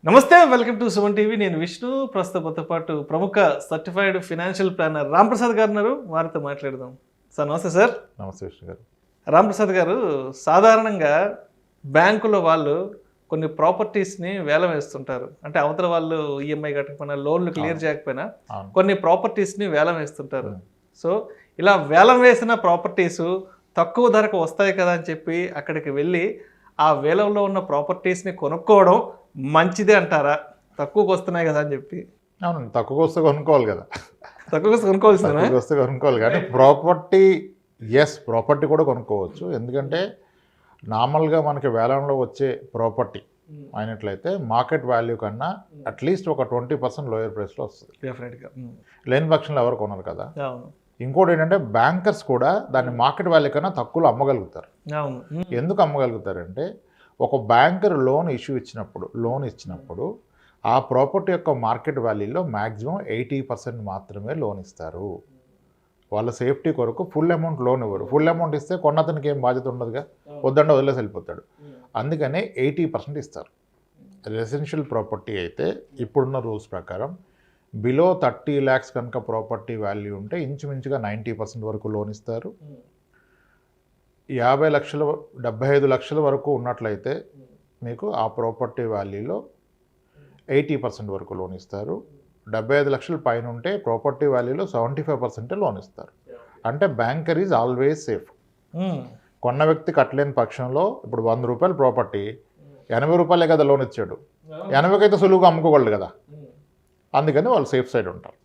నమస్తే, welcome to Suman TV. నేను విష్ణు. ప్రస్తుతంతో పాటు ప్రముఖ సర్టిఫైడ్ ఫినాన్షియల్ ప్లానర్ రాంప్రసాద్ గారు ఉన్నారు. వారితో మాట్లాడదాం. సార్ నమస్తే. సార్ నమస్తే విష్ణు గారు. రాంప్రసాద్ గారు, సాధారణంగా బ్యాంకులో వాళ్ళు కొన్ని ప్రాపర్టీస్ని వేలం వేస్తుంటారు. అంటే అవతల వాళ్ళు ఈఎంఐ కట్టకపోయినా, లోన్లు క్లియర్ చేయకపోయినా కొన్ని ప్రాపర్టీస్ని వేలం వేస్తుంటారు. సో ఇలా వేలం వేసిన ప్రాపర్టీసు తక్కువ ధరకు వస్తాయి కదా అని చెప్పి అక్కడికి వెళ్ళి ఆ వేలంలో ఉన్న ప్రాపర్టీస్ని కొనుక్కోవడం మంచిదే అంటారా? తక్కువకి వస్తున్నాయి కదా అని చెప్పి. అవును, తక్కువకి వస్తే కొనుక్కోవాలి కదా. తక్కువకి వస్తే కొనుక్కోవాలి కానీ ప్రాపర్టీ కూడా కొనుక్కోవచ్చు. ఎందుకంటే నార్మల్గా మనకి వేలంలో వచ్చే ప్రాపర్టీ అయినట్లయితే మార్కెట్ వాల్యూ కన్నా అట్లీస్ట్ ఒక 20% లోయర్ ప్రైస్లో వస్తుంది. డెఫినెట్గా లేని పక్షంలో ఎవరు కొనరు కదా. ఇంకోటి ఏంటంటే బ్యాంకర్స్ కూడా దాన్ని మార్కెట్ వాల్యూ కన్నా తక్కువలో అమ్మగలుగుతారు. ఎందుకు అమ్మగలుగుతారంటే ఒక బ్యాంకర్ లోన్ ఇచ్చినప్పుడు ఆ ప్రాపర్టీ యొక్క మార్కెట్ వాల్యూలో మ్యాక్సిమం 80% మాత్రమే లోన్ ఇస్తారు. వాళ్ళ సేఫ్టీ కొరకు ఫుల్ అమౌంట్ లోన్ ఇవ్వరు. ఫుల్ అమౌంట్ ఇస్తే కొన్నతనికి ఏం బాధ్యత ఉండదుగా, వద్దంటే వదిలేసి వెళ్ళిపోతాడు. అందుకనే 80% ఇస్తారు. రెసిడెన్షియల్ ప్రాపర్టీ అయితే ఇప్పుడున్న రూల్స్ ప్రకారం బిలో 30 lakhs కనుక ప్రాపర్టీ వాల్యూ ఉంటే ఇంచుమించుగా 90% వరకు లోన్ ఇస్తారు. 50 లక్షలు 75 లక్షల వరకు ఉన్నట్లయితే మీకు ఆ ప్రాపర్టీ వాల్యూలో 80% వరకు లోన్ ఇస్తారు. 75 లక్షల పైన ఉంటే ప్రాపర్టీ వాల్యూలో 75% లోన్ ఇస్తారు. అంటే బ్యాంకర్ ఈజ్ ఆల్వేస్ సేఫ్. కొన్న వ్యక్తి కట్టలేని పక్షంలో ఇప్పుడు 100 రూపాయల ప్రాపర్టీ 80 రూపాయలే కదా లోన్ ఇచ్చాడు, 80కి అయితే సులువుగా అమ్ముకోగలడు కదా. అందుకని వాళ్ళు సేఫ్ సైడ్ ఉంటారు.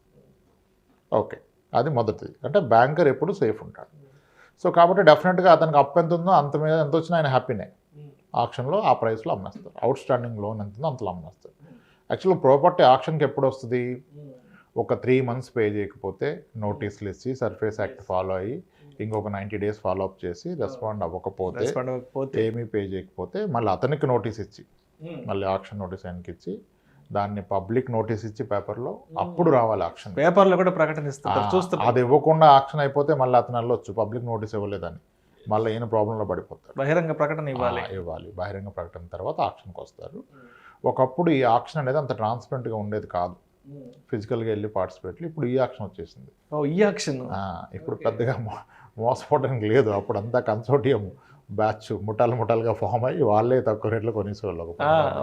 ఓకే, అది మొదటిది. అంటే బ్యాంకర్ ఎప్పుడు సేఫ్ ఉంటాడు. సో కాబట్టి డెఫినెట్గా అతనికి అప్పు ఎంత ఉందో అంత మీద ఎంత వచ్చినా ఆయన హ్యాపీనే. ఆక్షన్లో ఆ ప్రైస్లో అమ్మేస్తారు. అవుట్ స్టాండింగ్ లోన్ ఎంత ఉందో అంతలో అమ్మేస్తారు. యాక్చువల్గా ప్రాపర్టీ ఆక్షన్కి ఎప్పుడు వస్తుంది? ఒక 3 months పే చేయకపోతే నోటీసులు ఇచ్చి సర్ఫేస్ యాక్ట్ ఫాలో అయ్యి ఇంకొక 90 days ఫాలో అప్ చేసి రెస్పాండ్ అవ్వకపోతే ఏమీ పే చేయకపోతే మళ్ళీ అతనికి నోటీస్ ఇచ్చి మళ్ళీ ఆక్షన్ నోటీస్ ఆయనకి ఇచ్చి దాన్ని పబ్లిక్ నోటీస్ ఇచ్చి పేపర్లో అప్పుడు రావాలి ఆక్షన్. పేపర్లో కూడా ప్రకటనిస్తారు, చూస్తారు. అది ఇవ్వకుండా ఆక్షన్ అయిపోతే మళ్ళీ అతను వెళ్ళొచ్చు, పబ్లిక్ నోటీస్ ఇవ్వలేదని మళ్ళీ ఈయన ప్రాబ్లంలో పడిపోతారు. బహిరంగ ప్రకటన ఇవ్వాలి. బహిరంగ ప్రకటన తర్వాత ఆక్షన్కి వస్తారు. ఒకప్పుడు ఈ ఆక్షన్ అనేది అంత ట్రాన్స్పరెంట్గా ఉండేది కాదు, ఫిజికల్గా వెళ్ళి పార్టిసిపేట్. ఇప్పుడు ఈ ఆక్షన్ వచ్చేసింది. ఈ ఆక్షన్ ఇప్పుడు పెద్దగా మోసపోవడానికి లేదు. అప్పుడు అంతా కన్సోర్టియం బ్యాచ్ ముఠాలుగా ఫామ్ అయ్యి వాళ్ళే తక్కువ రేట్లో కొనేసేవాళ్ళు.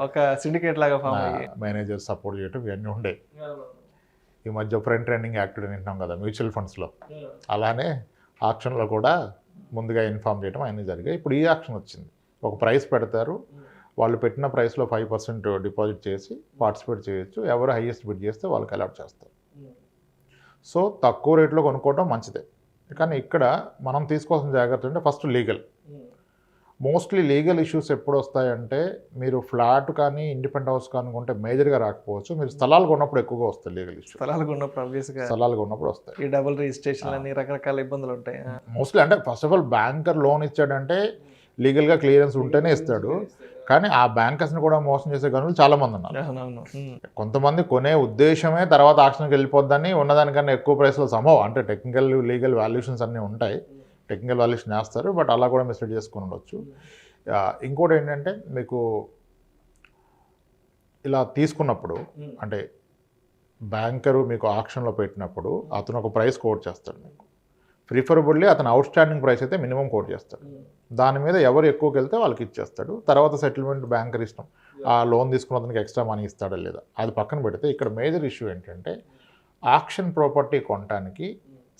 ఒక సిండికేట్ లాగా ఫామ్ అయ్యి మేనేజర్ సపోర్ట్ చేయటం ఇవన్నీ ఉండే. ఈ మధ్య ఫ్రెండ్ ట్రైనింగ్ యాక్టివిటీ వింటాం కదా మ్యూచువల్ ఫండ్స్లో, అలానే ఆక్షన్లో కూడా ముందుగా ఇన్ఫామ్ చేయడం అన్నీ జరిగాయి. ఇప్పుడు ఈ ఆక్షన్ వచ్చింది. ఒక ప్రైస్ పెడతారు, వాళ్ళు పెట్టిన ప్రైస్లో 5% డిపాజిట్ చేసి పార్టిసిపేట్ చేయొచ్చు. ఎవరు హైయెస్ట్ బిడ్ చేస్తే వాళ్ళకి అలాట్ చేస్తారు. సో తక్కువ రేట్లో కొనుక్కోవడం మంచిదే. కానీ ఇక్కడ మనం తీసుకోవాల్సిన జాగ్రత్త అంటే first legal. Mostly legal issues ఎప్పుడు వస్తాయంటే మీరు ఫ్లాట్ కానీ ఇండిపెండెంట్ హౌస్ కానీ కొంటే మేజర్గా రాకపోవచ్చు, మీరు స్థలాలు కొన్నప్పుడు ఎక్కువగా వస్తాయి లీగల్ ఇష్యూస్. స్థలాలు కొన్నప్పుడు వస్తాయి. ఈ డబుల్ రిజిస్ట్రేషన్ అన్ని రకరకాల ఇబ్బందులు ఉంటాయి మోస్ట్లీ. అంటే first of all banker loan ఇచ్చాడంటే లీగల్గా క్లియరెన్స్ ఉంటేనే ఇస్తాడు. కానీ ఆ బ్యాంకర్స్ని కూడా మోసం చేసే గనులు చాలామంది ఉన్నారు. కొంతమంది కొనే ఉద్దేశమే తర్వాత ఆక్షన్కి వెళ్ళిపోద్దని ఉన్నదానికన్నా ఎక్కువ ప్రైస్లో సంభవం. అంటే టెక్నికల్ లీగల్ వాల్యుయేషన్స్ అన్నీ ఉంటాయి, టెక్నికల్ వాల్యుయేషన్ వేస్తారు, బట్ అలా కూడా మిస్లీడ్ చేసుకుని ఉండొచ్చు. ఇంకోటి ఏంటంటే మీకు ఇలా తీసుకున్నప్పుడు అంటే బ్యాంకరు మీకు ఆక్షన్లో పెట్టినప్పుడు అతను ఒక ప్రైస్ కోట్ చేస్తాడు మీకు. ప్రిఫరబుల్లీ అతను అవుట్ స్టాండింగ్ ప్రైస్ అయితే మినిమం కోట్ చేస్తాడు. దాని మీద ఎవరు ఎక్కువకి వెళ్తే వాళ్ళకి ఇచ్చేస్తాడు. తర్వాత సెటిల్మెంట్ బ్యాంకర్ ఇష్టం. ఆ లోన్ తీసుకున్న అతనికి ఎక్స్ట్రా మనీ ఇస్తాడా లేదా అది పక్కన పెడితే ఇక్కడ మేజర్ ఇష్యూ ఏంటంటే ఆక్షన్ ప్రాపర్టీ కొనడానికి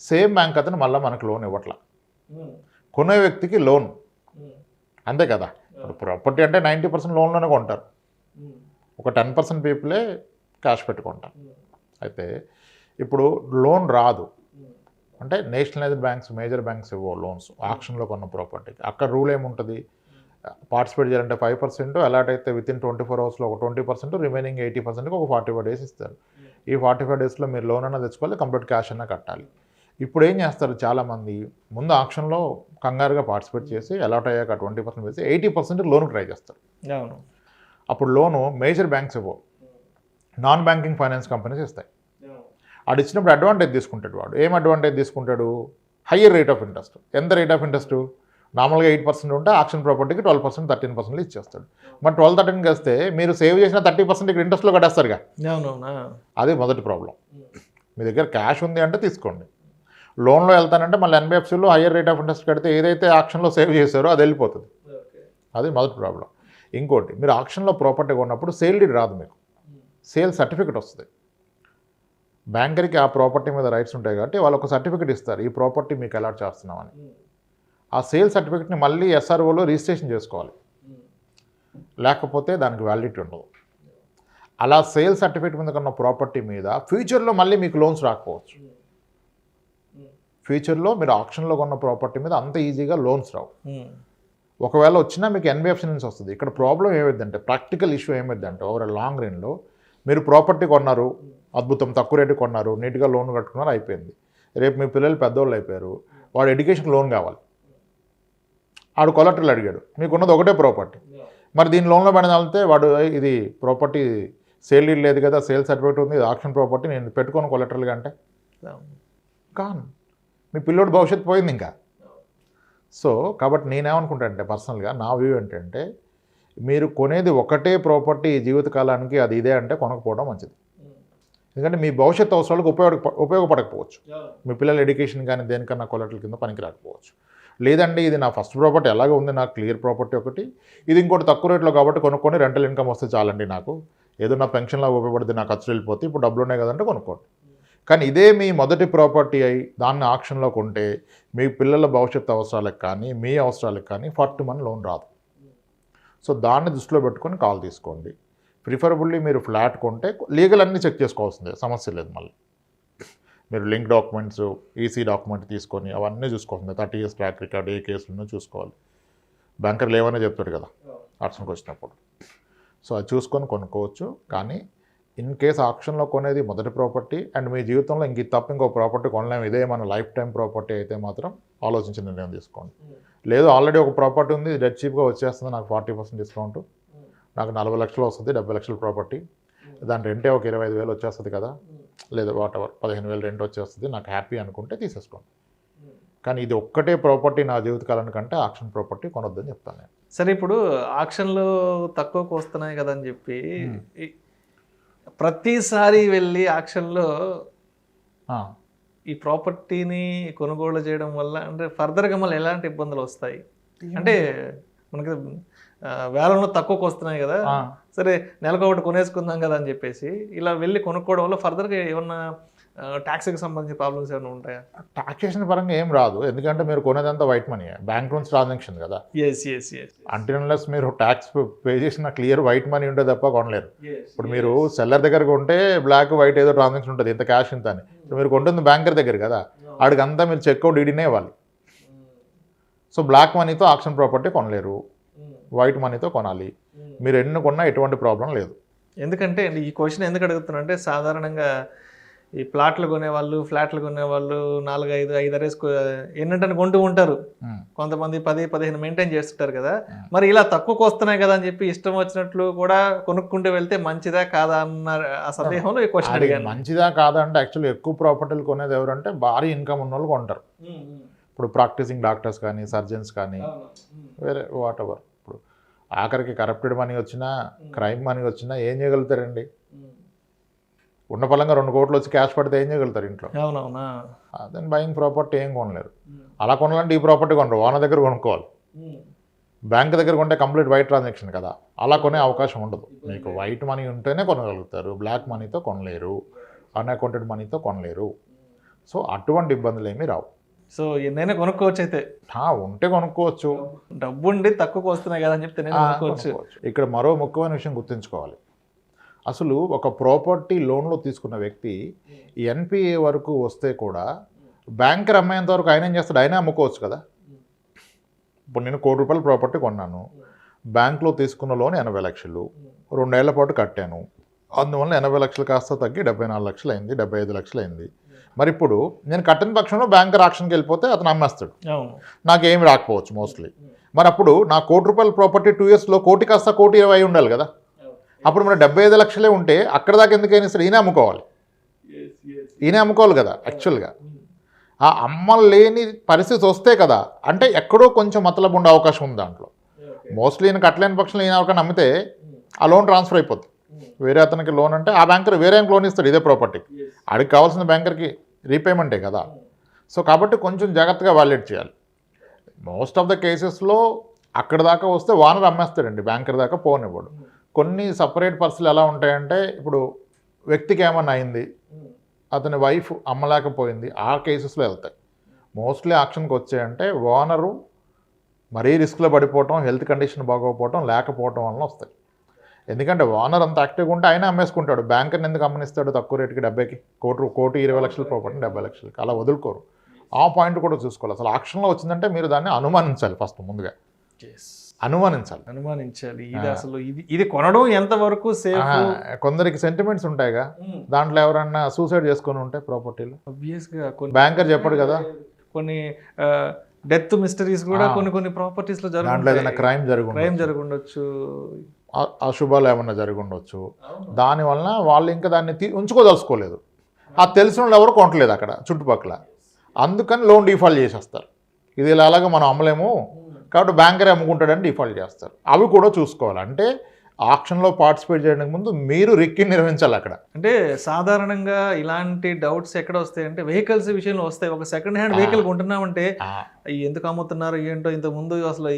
సేమ్ బ్యాంక్ అతను మళ్ళీ మనకు లోన్ ఇవ్వట్లా. కొనే వ్యక్తికి లోన్ అంతే కదా. ఇప్పుడు ప్రాపర్టీ అంటే 90% లోన్లోనే కొంటారు, ఒక 10% పీపులే క్యాష్ పెట్టుకుంటారు. అయితే ఇప్పుడు లోన్ రాదు అంటే నేషనలైజ్డ్ బ్యాంక్స్, మేజర్ బ్యాంక్స్ ఇవ్వవు లోన్స్ ఆక్షన్లో కొన్న ప్రాపర్టీకి. అక్కడ రూల్ ఏముంటుంది? పార్టిసిపేట్ చేయాలంటే 5%, అలాట్ అయితే వితిన్ 24 hours ఒక 20%, రిమైనింగ్ 80%కి ఒక 45 days ఇస్తారు. ఈ 45 daysలో మీరు లోన్ అన్నా తెచ్చుకోవాలి, కంప్లీట్ క్యాష్ అన్నా కట్టాలి. ఇప్పుడు ఏం చేస్తారు చాలామంది, ముందు ఆక్షన్లో కంగారుగా పార్టిసిపేట్ చేసి అలాట్ అయ్యాక 20% వేసి 80% లోన్కి ట్రై చేస్తారు. అప్పుడు లోను మేజర్ బ్యాంక్స్ ఇవ్వవు, నాన్ బ్యాంకింగ్ ఫైనాన్స్ కంపెనీస్ ఇస్తాయి. వాడు ఇచ్చినప్పుడు అడ్వాంటేజ్ తీసుకుంటాడు. వాడు ఏం అడ్వాంటేజ్ తీసుకుంటాడు? Higher rate of interest. ఎంత రేట్ ఆఫ్ ఇంట్రెస్ట్? నార్మల్గా 8% ఉంటే ఆక్షన్ ప్రాపర్టీకి 12% 13% ఇచ్చేస్తాడు. మరి 12-13 వస్తే మీరు సేవ్ చేసిన 30% ఇక్కడ ఇంట్రెస్ట్లో కట్టేస్తారుగా. అవునవునా. అది మొదటి ప్రాబ్లం. మీ దగ్గర క్యాష్ ఉంది అంటే తీసుకోండి. లోన్లో వెళ్తానంటే మళ్ళీ ఎన్బిఎఫ్సిలో హయ్యర్ రేట్ ఆఫ్ ఇంట్రెస్ట్ కడితే ఏదైతే ఆక్షన్లో సేవ్ చేశారో అది వెళ్ళిపోతుంది. అది మొదటి ప్రాబ్లం. ఇంకోటి, మీరు ఆక్షన్లో ప్రాపర్టీ కొన్నప్పుడు సేల్ డీడ్ రాదు, మీకు సేల్ సర్టిఫికేట్ వస్తుంది. బ్యాంకర్కి ఆ ప్రాపర్టీ మీద రైట్స్ ఉంటాయి కాబట్టి వాళ్ళు ఒక సర్టిఫికేట్ ఇస్తారు, ఈ ప్రాపర్టీ మీకు అలాట్ చేస్తున్నామని. ఆ సేల్ సర్టిఫికేట్ని మళ్ళీ ఎస్ఆర్ఓలో రిజిస్ట్రేషన్ చేసుకోవాలి, లేకపోతే దానికి వ్యాలిడిటీ ఉండదు. అలా సేల్ సర్టిఫికేట్ మీద కొన్న ప్రాపర్టీ మీద ఫ్యూచర్లో మళ్ళీ మీకు లోన్స్ రాకపోవచ్చు. ఫ్యూచర్లో మీరు ఆక్షన్లో కొన్న ప్రాపర్టీ మీద అంత ఈజీగా లోన్స్ రావు. ఒకవేళ వచ్చినా మీకు ఎన్బిఎఫ్సి నుంచి వస్తుంది. ఇక్కడ ప్రాబ్లం ఏమైందంటే, ప్రాక్టికల్ ఇష్యూ ఏమైందంటే, ఓవర్ లాంగ్ రన్లో మీరు ప్రాపర్టీ కొన్నారు, అద్భుతం, తక్కువ రేటు కొన్నారు, నీట్గా లోన్ కట్టుకున్నారు, అయిపోయింది. రేపు మీ పిల్లలు పెద్దోళ్ళు అయిపోయారు, వాడు ఎడ్యుకేషన్ లోన్ కావాలి, ఆడు కొలెక్టర్లు అడిగాడు, మీకున్నది ఒకటే ప్రాపర్టీ, మరి దీని లోన్లో పెడదాలితే వాడు ఇది ప్రాపర్టీ సేల్ డీడ్ లేదు కదా, సేల్ సర్టిఫికేట్ ఉంది, ఇది ఆక్షన్ ప్రాపర్టీ, నేను పెట్టుకోను కొలెక్టర్లుగా అంటే కాను, మీ పిల్లోడు భవిష్యత్తు పోయింది ఇంకా. సో కాబట్టి నేనేమనుకుంటా అంటే, పర్సనల్గా నా వ్యూ ఏంటంటే, మీరు కొనేది ఒకటే ప్రాపర్టీ జీవితకాలానికి, అది ఇదే అంటే కొనకపోవడం మంచిది. ఎందుకంటే మీ భవిష్యత్తు అవసరాలకు ఉపయోగపడకపోవచ్చు, మీ పిల్లల ఎడ్యుకేషన్ కానీ దేనికన్నా కొలెక్టర్ల కింద పనికి రాకపోవచ్చు. లేదండి ఇది నా ఫస్ట్ ప్రాపర్టీ ఎలాగో ఉంది, నాకు క్లియర్ ప్రాపర్టీ ఒకటి, ఇది ఇంకోటి తక్కువ రేట్లో కాబట్టి కొనుక్కొని రెంటల్ ఇన్కమ్ వస్తే చాలండి, నాకు ఏదో నా పెన్షన్లో ఉపయోగపడితే నా ఖర్చులు వెళ్ళిపోతే ఇప్పుడు డబ్బులు ఉన్నాయి కదంటే కొనుక్కోండి. కానీ ఇదే మీ మొదటి ప్రాపర్టీ అయి దాన్ని ఆక్షన్లో కొంటే మీ పిల్లల భవిష్యత్తు అవసరాలకు కానీ మీ అవసరాలకు కానీ ఫట్టుమని లోన్ రాదు. సో దాన్ని దృష్టిలో పెట్టుకొని కాల్ తీసుకోండి. ప్రిఫరబుల్లీ మీరు ఫ్లాట్ కొంటే లీగల్ అన్నీ చెక్ చేసుకోవాల్సిందే, సమస్య లేదు. మళ్ళీ మీరు లింక్ డాక్యుమెంట్స్, ఈసీ డాక్యుమెంట్ తీసుకొని అవన్నీ చూసుకోవాల్సిందే. 30 years ట్రాక్ రికార్డ్, ఏ కేసులను చూసుకోవాలి. బ్యాంకర్లు ఏమైనా చెప్తాడు కదా ఆక్షన్కి వచ్చినప్పుడు. సో అది చూసుకొని కొనుక్కోవచ్చు. కానీ ఇన్ కేస్ ఆక్షన్లో కొనేది మొదటి ప్రాపర్టీ అండ్ మీ జీవితంలో ఇంక తప్ప ఇంకో ప్రాపర్టీ కొనలేము, ఇదే మన లైఫ్ టైం ప్రాపర్టీ అయితే మాత్రం ఆలోచించి నిర్ణయం తీసుకోండి. లేదు ఆల్రెడీ ఒక ప్రాపర్టీ ఉంది, డెడ్ చీప్గా వచ్చేస్తుంది, నాకు 40% డిస్కౌంట్, నాకు 40 లక్షలు వస్తుంది, 70 లక్షల ప్రాపర్టీ, దాని రెంటే ఒక 25,000 వచ్చేస్తుంది కదా, లేదా వాటెవర్ 15,000 రెంట్ వచ్చేస్తుంది, నాకు హ్యాపీ అనుకుంటే తీసేసుకోండి. కానీ ఇది ఒక్కటే ప్రాపర్టీ నా జీవితకాలానికంటే ఆక్షన్ ప్రాపర్టీ కొనొద్దని చెప్తాను నేను. సరే, ఇప్పుడు ఆక్షన్లు తక్కువకు వస్తున్నాయి కదా అని చెప్పి ప్రతిసారి వెళ్ళి ఆక్షన్లో ఈ ప్రాపర్టీని కొనుగోలు చేయడం వల్ల అంటే ఫర్దర్గా మళ్ళీ ఎలాంటి ఇబ్బందులు వస్తాయి అంటే, మనకి వేలంలో తక్కువకు వస్తున్నాయి కదా, సరే నెలకు ఒకటి కొనేసుకుందాం కదా అని చెప్పేసి ఇలా వెళ్ళి కొనుక్కోవడం వల్ల ఫర్దర్గా ఏమన్నా ట్యాక్స్కి సంబంధించిన ప్రాబ్లమ్స్ ఏమైనా ఉంటాయా? టాక్సేషన్ పరంగా ఏం రాదు, ఎందుకంటే మీరు కొనేదంతా white money, bank loans transaction కదా. అంటే అన్లెస్ మీరు ట్యాక్స్ పే చేసిన క్లియర్ వైట్ మనీ ఉంటే తప్ప కొనలేరు. ఇప్పుడు మీరు సెల్లర్ దగ్గర కొంటే బ్లాక్ వైట్ ఏదో ట్రాన్సాక్షన్ ఉంటుంది, ఇంత క్యాష్ ఇంత అని. మీరు కొంటుంది బ్యాంకర్ దగ్గర కదా, ఆడికి అంతా మీరు చెక్అవుట్ డీడీనే ఇవ్వాలి. సో బ్లాక్ మనీతో ఆక్షన్ ప్రాపర్టీ కొనలేరు, వైట్ మనీతో కొనాలి. మీరు ఎన్ని కొన్నా ఎటువంటి ప్రాబ్లం లేదు. ఎందుకంటే ఈ క్వశ్చన్ ఎందుకు అడుగుతున్నా అంటే, సాధారణంగా ఈ ప్లాట్లు కొనేవాళ్ళు, ఫ్లాట్లు కొనేవాళ్ళు 4-5 ఎన్నింటని కొంటూ ఉంటారు. కొంతమంది 10-15 మెయింటైన్ చేస్తుంటారు కదా. మరి ఇలా తక్కువకు వస్తున్నాయి కదా అని చెప్పి ఇష్టం వచ్చినట్లు కూడా కొనుక్కుంటూ వెళ్తే మంచిదా కాదా అన్న ఆ సందేహంలో ఈ క్వశ్చన్ అడిగాను. మంచిదా కాదా అంటే, యాక్చువల్లీ ఎక్కువ ప్రాపర్టీలు కొనేది ఎవరంటే భారీ ఇన్కమ్ ఉన్న వాళ్ళు కొంటారు. ఇప్పుడు ప్రాక్టీసింగ్ డాక్టర్స్ కానీ, సర్జన్స్ కానీ, వేరే వాట్ ఎవర్. ఇప్పుడు ఆఖరికి కరప్టెడ్ మనీ వచ్చినా, క్రైమ్ మనీ వచ్చినా ఏం చేయగలుగుతారండి? ఉన్న పలంగా 2 కోట్లు వచ్చి క్యాష్ పడితే ఏం చేయగలుగుతారు ఇంట్లో? అవునవునా. దెన్ బయింగ్ ప్రాపర్టీ ఏం కొనలేరు. అలా కొనాలంటే ఈ ప్రాపర్టీ కొనరు, ఓనర్ దగ్గర కొనుక్కోవాలి. బ్యాంక్ దగ్గర కొంటే కంప్లీట్ వైట్ ట్రాన్సాక్షన్ కదా, అలా కొనే అవకాశం ఉండదు. మీకు వైట్ మనీ ఉంటేనే కొనగలుగుతారు, బ్లాక్ మనీతో కొనలేరు, అన్అకౌంటెడ్ మనీతో కొనలేరు. సో అటువంటి ఇబ్బందులు ఏమీ రావు. సో ఎన్నైనా కొనుక్కోవచ్చు అయితే, ఉంటే కొనుక్కోవచ్చు. డబ్బుండి తక్కువకు వస్తున్నాయి కదా అని చెప్తే కొనుక్కోవచ్చు. ఇక్కడ మరో ముఖ్యమైన విషయం గుర్తుంచుకోవాలి. అసలు ఒక ప్రాపర్టీ లోన్లో తీసుకున్న వ్యక్తి ఎన్పిఏ వరకు వస్తే కూడా బ్యాంకర్ అమ్మేంత వరకు ఆయన ఏం చేస్తాడు? ఆయన అమ్ముకోవచ్చు కదా. ఇప్పుడు నేను ₹1 కోటి ప్రాపర్టీ కొన్నాను, బ్యాంక్లో తీసుకున్న లోన్ 80 లక్షలు, 2 ఏళ్ల పాటు కట్టాను, అందువల్ల 80 లక్షలు కాస్త తగ్గి 74 లక్షలు అయింది, 75 లక్షలు అయింది. మరి ఇప్పుడు నేను కట్టిన పక్షంలో బ్యాంకర్ ఆక్షన్కి వెళ్ళిపోతే అతను అమ్మేస్తాడు, నాకేమి రాకపోవచ్చు మోస్ట్లీ. మరి అప్పుడు నా ₹1 కోటి ప్రాపర్టీ 2 yearsలో 1 కోటి కాస్త 1,20,000 ఉండాలి కదా. అప్పుడు మన 75 లక్షలే ఉంటే అక్కడ దాకా ఎందుకైనా సరే ఈయన అమ్ముకోవాలి, ఈయన అమ్ముకోవాలి కదా యాక్చువల్గా. ఆ అమ్మలేని పరిస్థితి వస్తే కదా, అంటే ఎక్కడో కొంచెం మతలబు ఉండే అవకాశం ఉంది దాంట్లో. మోస్ట్లీ ఈయన కట్టలేని పక్షంలో ఈయన ఎవరికైనా నమ్మితే ఆ లోన్ ట్రాన్స్ఫర్ అయిపోతుంది. వేరే అతనికి లోన్ అంటే ఆ బ్యాంకర్ వేరే లోన్ ఇస్తాడు ఇదే ప్రాపర్టీకి, ఆడికి కావాల్సిన బ్యాంకర్కి రీపేమెంటే కదా. సో కాబట్టి కొంచెం జాగ్రత్తగా వాల్యుయేట్ చేయాలి. మోస్ట్ ఆఫ్ ద కేసెస్లో అక్కడ దాకా వస్తే ఓనర్ అమ్మేస్తాడండి, బ్యాంకర్ దాకా పోనివ్వడు. కొన్ని సపరేట్ పర్సన్లు ఎలా ఉంటాయంటే, ఇప్పుడు వ్యక్తికి ఏమన్నా అయింది, అతని వైఫ్ అమ్మలేకపోయింది, ఆ కేసెస్లో వెళ్తాయి. మోస్ట్లీ ఆక్షన్కి వచ్చాయంటే ఓనరు మరీ రిస్క్లో పడిపోవటం, హెల్త్ కండిషన్ బాగోకపోవటం, లేకపోవటం వలన వస్తాయి. ఎందుకంటే ఓనర్ అంత యాక్టివ్గా ఉంటే ఆయన అమ్మేసుకుంటాడు, బ్యాంకర్ని ఎందుకు అమ్మనిస్తాడు తక్కువ రేటుకి 70కి, కోటి 20 లక్షల ప్రాపర్టీని 70 లక్షలకి అలా వదులుకోరు. ఆ పాయింట్ కూడా చూసుకోవాలి. అసలు ఆక్షన్లో వచ్చిందంటే మీరు దాన్ని అనుమానించాలి, ఫస్ట్ ముందుగా అనుమానించాలి. ఇది అసలు ఇది కొనడం ఎంతవరకు సేఫ్? కొందరికి సెంటిమెంట్స్ ఉంటాయిగా, దాంట్లో ఎవరన్నా సూసైడ్ చేసుకొని ఉంటే ప్రాపర్టీలు ఆబ్వియస్గా బ్యాంకర్ చెప్పడు కదా. కొన్ని డెత్ మిస్టరీస్ కూడా కొన్ని ప్రాపర్టీస్ లో దాంట్లో ఏదైనా క్రైమ్ జరుగుండొచ్చు, అశుభాలు ఏమన్నా జరుగుండొచ్చు. దానివల్ల వాళ్ళు ఇంకా దాన్ని ఉంచుకోదలుచుకోలేదు. ఆ తెలిసిన వాళ్ళు ఎవరు కొనట్లేదు అక్కడ చుట్టుపక్కల, అందుకని లోన్ డిఫాల్ట్ చేసేస్తారు. ఇది ఇలా అలాగా మనం అమ్మలేము కాబట్టి బ్యాంకరే అమ్ముకుంటాడని డిఫాల్ట్ చేస్తారు. అవి కూడా చూసుకోవాలి. అంటే ఆక్షన్లో పార్టిసిపేట్ చేయడానికి ముందు మీరు రిక్కి నిర్వహించాలి అక్కడ. అంటే సాధారణంగా ఇలాంటి డౌట్స్ ఎక్కడ వస్తాయి అంటే వెహికల్స్ విషయంలో వస్తాయి. ఒక సెకండ్ హ్యాండ్ వెహికల్ కొంటున్నామంటే ఎందుకు అమ్ముతున్నారు ఏంటో, ఇంత ముందు అసలు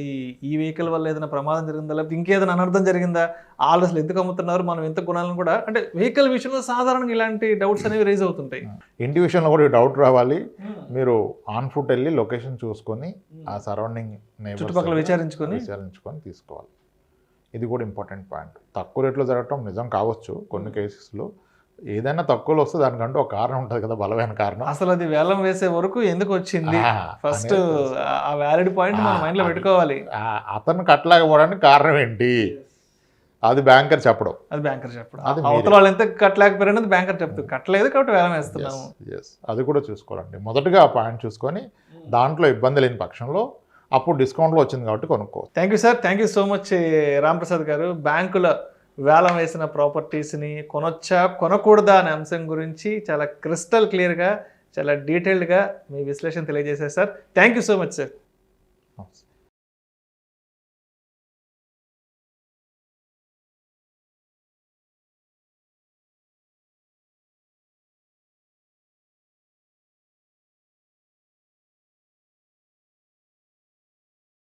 ఈ వెహికల్ వల్ల ఏదైనా ప్రమాదం జరిగిందా, లేకపోతే ఇంకేదైనా అనర్థం జరిగిందా, వాళ్ళు అసలు ఎందుకు అమ్ముతున్నారు, మనం ఎంత కొనాలని కూడా, అంటే వెహికల్ విషయంలో సాధారణంగా ఇలాంటి డౌట్స్ అనేవి రైజ్ అవుతుంటాయి. ఇంటి విషయంలో కూడా డౌట్ రావాలి. మీరు ఆన్ ఫుట్ వెళ్ళి లొకేషన్ చూసుకొని ఆ సరౌండింగ్ చుట్టుపక్కల విచారించుకొని తీసుకోవాలి. ఇది కూడా ఇంపార్టెంట్ పాయింట్. తక్కువ రేట్లో జరగటం నిజం కావచ్చు కొన్ని కేసెస్లో, ఏదైనా తక్కువలో వస్తే దానికంటూ ఒక కారణం ఉంటుంది కదా, బలమైన కారణం. అసలు అది వేలం వేసే వరకు ఎందుకు వచ్చింది, ఫస్ట్ ఆ వ్యాలిడ్ పాయింట్ మన మైండ్లో పెట్టుకోవాలి. అతను కట్టలేకపోవడానికి కారణం ఏంటి, అది బ్యాంకర్ చెప్పడం. అవతల వాళ్ళు ఎంత కట్టలేకపోయారనేది బ్యాంకర్ చెప్తారు, కట్టలేదు కాబట్టి వేలం వేస్తున్నాము. అది కూడా చూసుకోవాలండి. మొదటగా ఆ పాయింట్ చూసుకొని దాంట్లో ఇబ్బంది లేని పక్షంలో అప్పుడు డిస్కౌంట్లో వచ్చింది కాబట్టి కొనుక్కోవచ్చు. Thank you sir, thank you so much Ramprasad గారు. బ్యాంకులో వేలం వేసిన ప్రాపర్టీస్ని కొనొచ్చా కొనకూడదా అనే అంశం గురించి చాలా క్రిస్టల్ క్లియర్గా, చాలా డీటెయిల్డ్గా మీ విశ్లేషణ తెలియజేశారు sir. Thank you so much sir.